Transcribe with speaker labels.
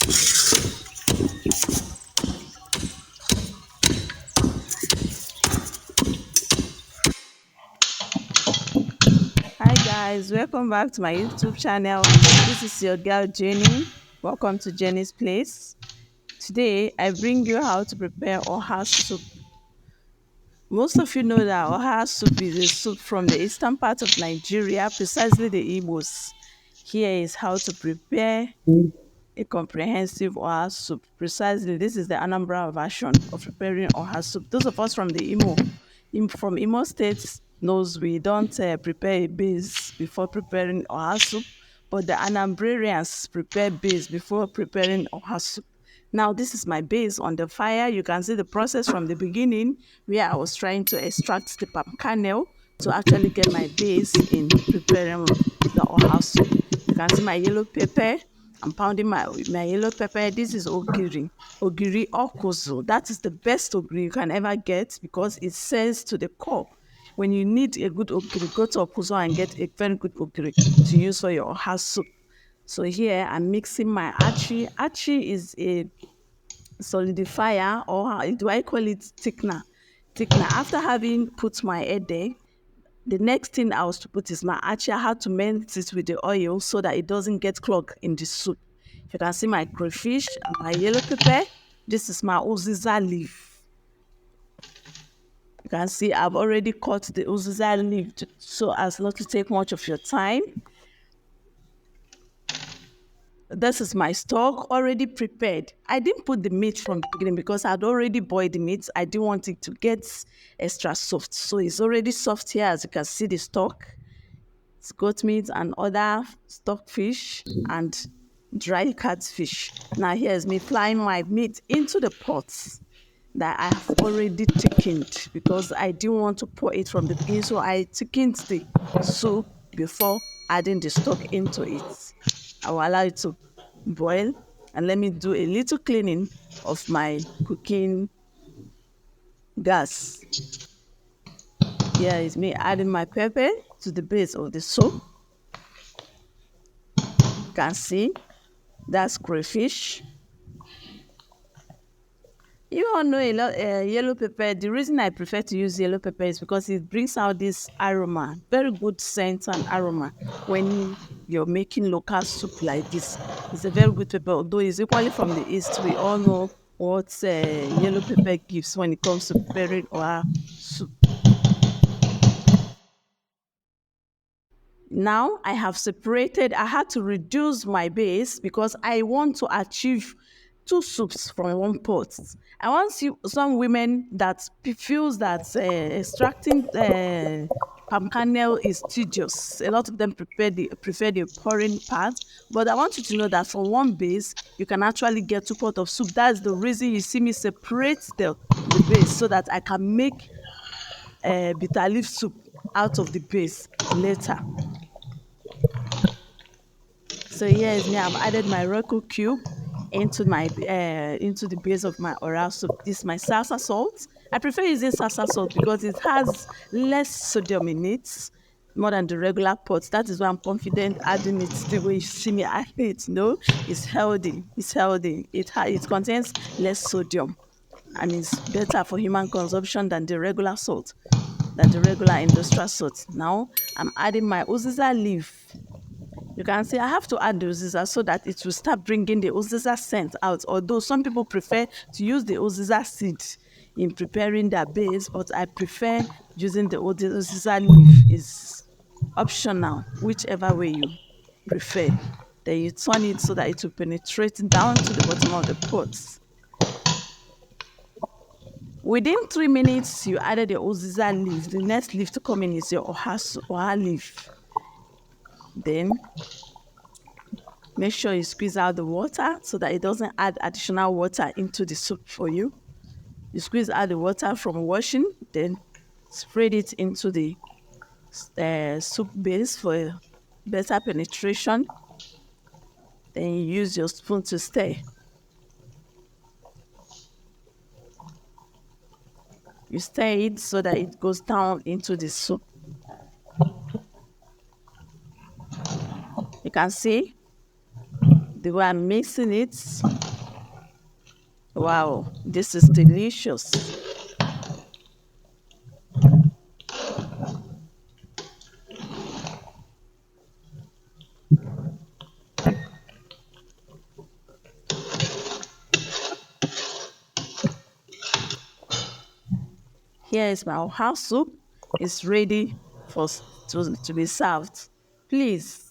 Speaker 1: Hi guys, welcome back to my YouTube channel. This is your girl Jenny. Welcome to Jenny's Place. Today I bring you how to prepare OHA soup. Most of you know that OHA soup is a soup from the eastern part of Nigeria, precisely the Igbos. Here is how to prepare a comprehensive oha soup. Precisely, this is the Anambra version of preparing oha soup. Those of us from the from Imo State knows we don't prepare a base before preparing oha soup, but the Anambrarians prepare base before preparing oha soup. Now, this is my base on the fire. You can see the process from the beginning where I was trying to extract the palm kernel to actually get my base in preparing the oha soup. You can see my yellow pepper. I'm pounding my yellow pepper. This is ogiri. Ogiri okuzu. That is the best ogiri you can ever get because it says to the core. When you need a good ogiri, go to okuzu and get a very good ogiri to use for your oha soup. So here I'm mixing my achi. Achi is a solidifier, or how do I call it, thickener. Thickener. After having put my egg there, the next thing I was to put is my achi. I had to melt it with the oil so that it doesn't get clogged in the soup. You can see my crayfish and my yellow pepper. This is my uziza leaf. You can see I've already cut the uziza leaf so as not to take much of your time. This is my stock already prepared. I didn't put the meat from the beginning because I'd already boiled the meat. I didn't want it to get extra soft. So it's already soft here, as you can see the stock. It's goat meat and other stock fish and dry catfish. Now here's me frying my meat into the pots that I have already thickened because I didn't want to pour it from the beginning. So I thickened the soup before adding the stock into it. I will allow it to boil and let me do a little cleaning of my cooking gas. Here is me adding my pepper to the base of the soup. You can see that's crayfish. You all know a lot yellow pepper. The reason I prefer to use yellow pepper is because it brings out this aroma, very good scent and aroma when you're making local soup like this. It's a very good pepper, although it's equally from the east. We all know what yellow pepper gives when it comes to preparing our soup. Now I have separated. I had to reduce my base because I want to achieve two soups from one pot. I want some women that feels that extracting palm kernel is tedious. A lot of them prefer the pouring part, but I want you to know that from one base you can actually get two pots of soup. That's the reason you see me separate the base so that I can make bitter leaf soup out of the base later. So here is me. I've added my Roku cube into the base of my oral soup. This is my salsa salt. I prefer using salsa salt because it has less sodium in it more than the regular pot. That is why I'm confident adding it the way you see me add it. No, it's healthy. It's healthy. It contains less sodium and it's better for human consumption than the regular salt, than the regular industrial salt. Now I'm adding my uziza leaf. You can see I have to add the uziza so that it will start bringing the uziza scent out. Although some people prefer to use the uziza seed in preparing their base, but I prefer using the uziza leaf. Is optional, whichever way you prefer. Then you turn it so that it will penetrate down to the bottom of the pot. Within 3 minutes, you added the uziza leaf. The next leaf to come in is your oha leaf. Then make sure you squeeze out the water so that it doesn't add additional water into the soup for you. You squeeze out the water from washing, then spread it into the soup base for better penetration. Then you use your spoon to stir. You stir it so that it goes down into the soup. You can see the way I'm mixing it. Wow, this is delicious. Here is my OHA soup. It's ready to be served. Please